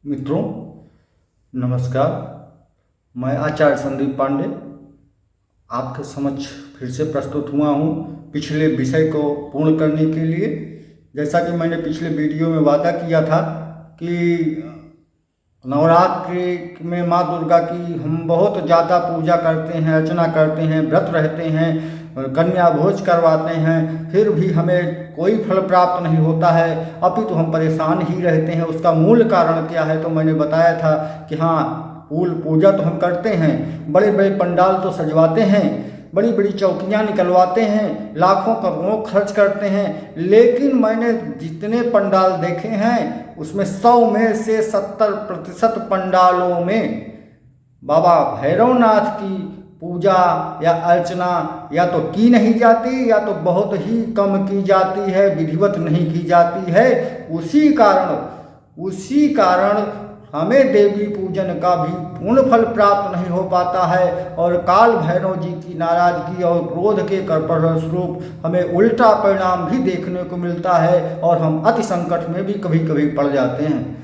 मित्रों, नमस्कार। मैं आचार्य संदीप पांडे आपके समक्ष फिर से प्रस्तुत हुआ हूँ पिछले विषय को पूर्ण करने के लिए। जैसा कि मैंने पिछले वीडियो में वादा किया था कि नवरात्रि में माँ दुर्गा की हम बहुत ज़्यादा पूजा करते हैं, अर्चना करते हैं, व्रत रहते हैं, कन्या भोज करवाते हैं, फिर भी हमें कोई फल प्राप्त नहीं होता है, अपितु हम परेशान ही रहते हैं। उसका मूल कारण क्या है? तो मैंने बताया था कि हाँ, पूजा तो हम करते हैं, बड़े बड़े पंडाल तो सजवाते हैं, बड़ी बड़ी चौकियाँ निकलवाते हैं, लाखों करोड़ों खर्च करते हैं, लेकिन मैंने जितने पंडाल देखे हैं उसमें 100 में से 70% पंडालों में बाबा भैरवनाथ की पूजा या अर्चना या तो की नहीं जाती या तो बहुत ही कम की जाती है, विधिवत नहीं की जाती है। उसी कारण हमें देवी पूजन का भी पूर्ण फल प्राप्त नहीं हो पाता है और काल भैरव जी की नाराजगी और क्रोध के परिणामस्वरूप हमें उल्टा परिणाम भी देखने को मिलता है और हम अति संकट में भी कभी कभी पड़ जाते हैं।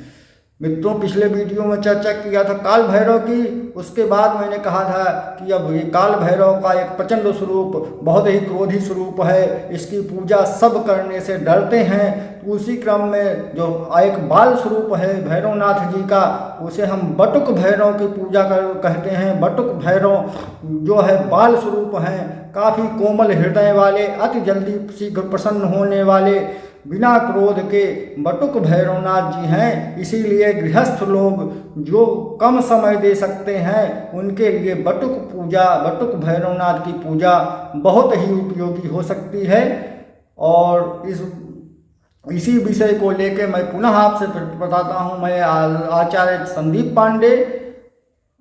मित्रों, पिछले वीडियो में चर्चा किया था काल भैरव की। उसके बाद मैंने कहा था कि अब ये काल भैरव का एक प्रचंड स्वरूप, बहुत ही क्रोधी स्वरूप है, इसकी पूजा सब करने से डरते हैं। तो उसी क्रम में जो एक बाल स्वरूप है भैरवनाथ जी का, उसे हम बटुक भैरव की पूजा कहते हैं। बटुक भैरव जो है बाल स्वरूप हैं, काफ़ी कोमल हृदय वाले, अति जल्दी शीघ्र प्रसन्न होने वाले, बिना क्रोध के बटुक भैरवनाथ जी हैं। इसीलिए गृहस्थ लोग जो कम समय दे सकते हैं उनके लिए बटुक भैरवनाथ की पूजा बहुत ही उपयोगी हो सकती है। और इसी विषय को लेकर मैं पुनः आपसे बताता हूँ। मैं आचार्य संदीप पांडे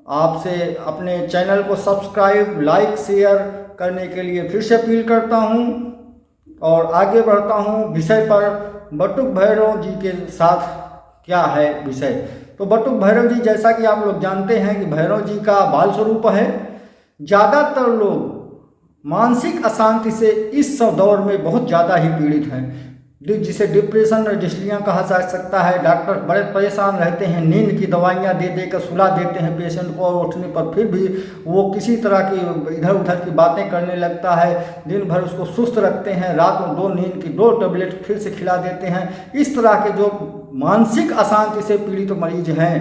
आपसे अपने चैनल को सब्सक्राइब, लाइक, शेयर करने के लिए फिर से अपील करता हूँ और आगे बढ़ता हूँ विषय पर। बटुक भैरव जी के साथ क्या है विषय? तो बटुक भैरव जी, जैसा कि आप लोग जानते हैं कि भैरव जी का बाल स्वरूप है। ज़्यादातर लोग मानसिक अशांति से इस दौर में बहुत ज़्यादा ही पीड़ित हैं, जिसे डिप्रेशन और डिस्लिया कहा जा सकता है। डॉक्टर बड़े परेशान रहते हैं, नींद की दवाइयाँ दे देकर सुला देते हैं पेशेंट को, और उठने पर फिर भी वो किसी तरह की इधर उधर की बातें करने लगता है। दिन भर उसको सुस्त रखते हैं, रात में 2 नींद की 2 टैबलेट फिर से खिला देते हैं। इस तरह के जो मानसिक अशांति से पीड़ित मरीज हैं,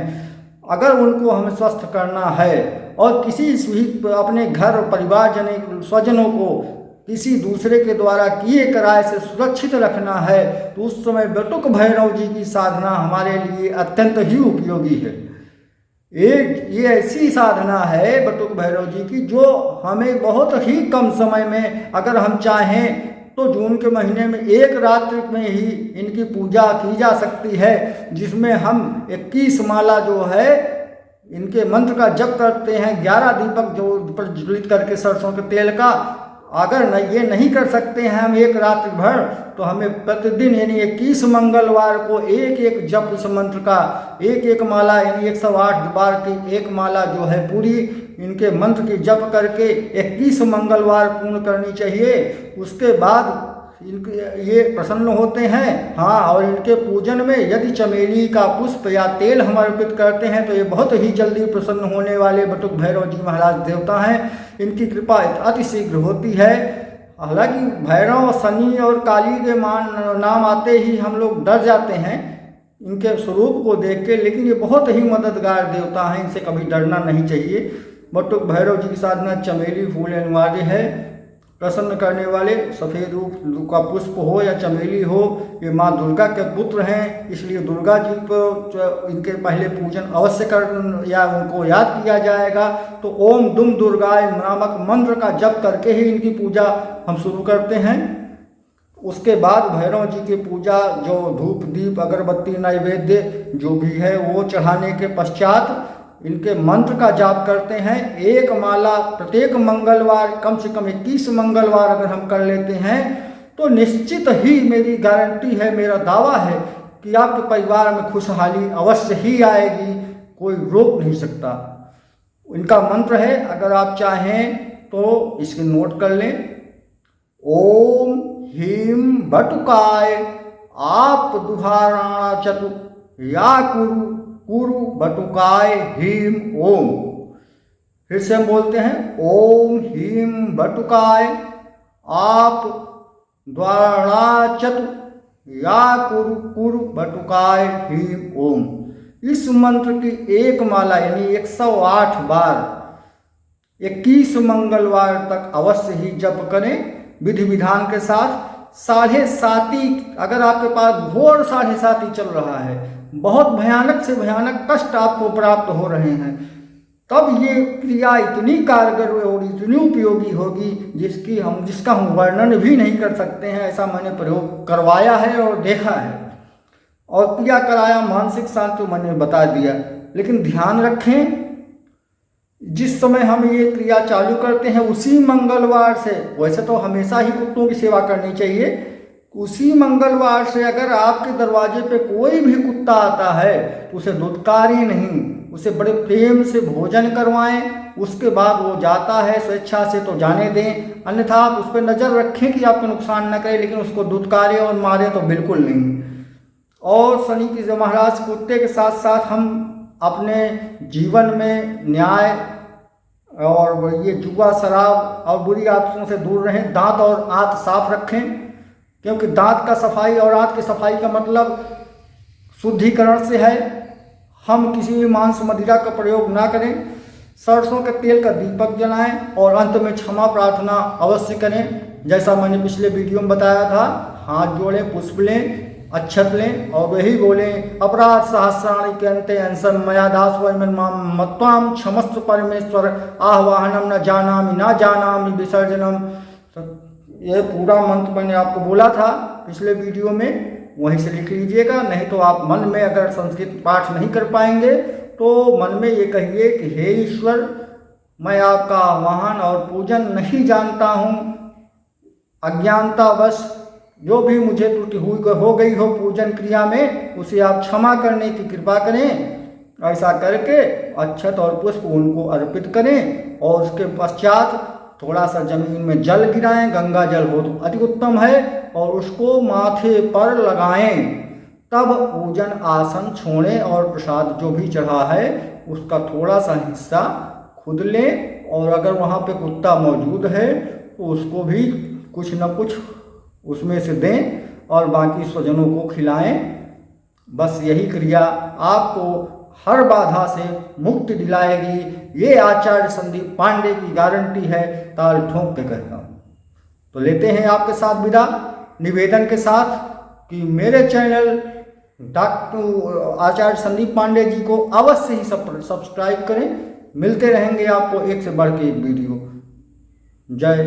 अगर उनको हमें स्वस्थ करना है और किसी भी अपने घर परिवार स्वजनों को किसी दूसरे के द्वारा किए कराए से सुरक्षित रखना है, तो उस समय बटुक भैरव जी की साधना हमारे लिए अत्यंत ही उपयोगी है। ये ऐसी साधना है बटुक भैरव जी की जो हमें बहुत ही कम समय में, अगर हम चाहें तो जून के महीने में एक रात्रि में ही इनकी पूजा की जा सकती है, जिसमें हम 21 माला जो है इनके मंत्र का जप करते हैं, 11 दीपक जो प्रज्वलित करके सरसों के तेल का। अगर ये नहीं कर सकते हैं हम एक रात भर, तो हमें प्रतिदिन यानी 21 मंगलवार को एक जप इस मंत्र का, एक माला यानी 108 बार की एक माला जो है पूरी इनके मंत्र की जप करके 21 मंगलवार पूर्ण करनी चाहिए। उसके बाद ये प्रसन्न होते हैं। हाँ, और इनके पूजन में यदि चमेली का पुष्प या तेल हम अर्पित करते हैं तो ये बहुत ही जल्दी प्रसन्न होने वाले बटुक भैरव जी महाराज देवता हैं। इनकी कृपा अति शीघ्र होती है। हालांकि भैरव, शनि और काली के नाम आते ही हम लोग डर जाते हैं इनके स्वरूप को देख के, लेकिन ये बहुत ही मददगार देवता हैं, इनसे कभी डरना नहीं चाहिए। बटुक भैरव जी की साधना चमेली फूल अनिवार्य है। प्रसन्न करने वाले सफ़ेद रूप का पुष्प हो या चमेली हो, ये माँ दुर्गा के पुत्र हैं, इसलिए दुर्गा जी को इनके पहले पूजन अवश्य कर या उनको याद किया जाएगा। तो ओम दुम दुर्गाय नामक मंत्र का जप करके ही इनकी पूजा हम शुरू करते हैं। उसके बाद भैरव जी की पूजा जो धूप दीप अगरबत्ती नैवेद्य जो भी है वो चढ़ाने के पश्चात इनके मंत्र का जाप करते हैं। एक माला प्रत्येक मंगलवार, कम से कम 21 मंगलवार अगर हम कर लेते हैं तो निश्चित ही, मेरी गारंटी है, मेरा दावा है कि आपके परिवार में खुशहाली अवश्य ही आएगी, कोई रोक नहीं सकता। इनका मंत्र है, अगर आप चाहें तो इसके नोट कर लें। ओम ह्रीं बटुकाय आप दुहाराणा चतु या कुरु कुरु बटुकाय ह्रीम ओम। फिर से हम बोलते हैं ओम ह्रीम बटुकाय आप द्वाराचतु या कुरु कुरु बटुकाय ह्रीम ओम। इस मंत्र की एक माला यानी 108 बार 21 मंगलवार तक अवश्य ही जप करें विधि विधान के साथ। 7.5 अगर आपके पास घोर 7.5 चल रहा है, बहुत भयानक से भयानक कष्ट आपको प्राप्त हो रहे हैं, तब ये क्रिया इतनी कारगर और इतनी उपयोगी होगी जिसका हम वर्णन भी नहीं कर सकते हैं। ऐसा मैंने प्रयोग करवाया है और देखा है और क्रिया कराया, मानसिक शांति मैंने बता दिया। लेकिन ध्यान रखें, जिस समय हम ये क्रिया चालू करते हैं उसी मंगलवार से, वैसे तो हमेशा ही कुत्तों की सेवा करनी चाहिए, उसी मंगलवार से अगर आपके दरवाजे पे कोई भी कुत्ता आता है तो उसे दुत्कारें नहीं, उसे बड़े प्रेम से भोजन करवाएं, उसके बाद वो जाता है स्वेच्छा से तो जाने दें, अन्यथा आप उस पर नज़र रखें कि आपको नुकसान न करे, लेकिन उसको दुत्कारे और मारे तो बिल्कुल नहीं। और शनि की महाराज कुत्ते के साथ साथ हम अपने जीवन में न्याय और ये जुआ शराब और बुरी आदतों से दूर रहें। दांत और आंत साफ रखें, क्योंकि दांत का सफाई और आंत की सफाई का मतलब शुद्धिकरण से है। हम किसी भी मांस मदिरा का प्रयोग ना करें। सरसों के तेल का दीपक जलाएं और अंत में क्षमा प्रार्थना अवश्य करें, जैसा मैंने पिछले वीडियो में बताया था। हाथ जोड़ें, पुष्प लें, अक्षत लें और वही बोलें अपराध सहस्राणि के अंते अंसन मया दास मत्वाम क्षमस्व परमेश्वर आह्वाहनम न जानामि विसर्जनम। तो ये पूरा मंत्र मैंने आपको बोला था पिछले वीडियो में, वहीं से लिख लीजिएगा। नहीं तो आप मन में अगर संस्कृत पाठ नहीं कर पाएंगे तो मन में ये कहिए कि हे ईश्वर, मैं आपका आह्वान और पूजन नहीं जानता हूँ, अज्ञानतावश जो भी मुझे त्रुटि हो गई हो पूजन क्रिया में, उसे आप क्षमा करने की कृपा करें। ऐसा करके अक्षत और पुष्प उनको अर्पित करें और उसके पश्चात थोड़ा सा जमीन में जल गिराएं, गंगा जल हो तो अति उत्तम है, और उसको माथे पर लगाएं। तब पूजन आसन छोड़ें और प्रसाद जो भी चढ़ा है उसका थोड़ा सा हिस्सा खुद लें, और अगर वहाँ पे कुत्ता मौजूद है तो उसको भी कुछ न कुछ उसमें से दें और बाकी स्वजनों को खिलाएं। बस यही क्रिया आपको हर बाधा से मुक्ति दिलाएगी। ये आचार्य संदीप पांडे की गारंटी है, ताल ठोंक के कहता हूँ। तो लेते हैं आपके साथ विदा, निवेदन के साथ कि मेरे चैनल डॉक्टर आचार्य संदीप पांडे जी को अवश्य ही सब्सक्राइब करें। मिलते रहेंगे आपको एक से बढ़ के एक वीडियो। जय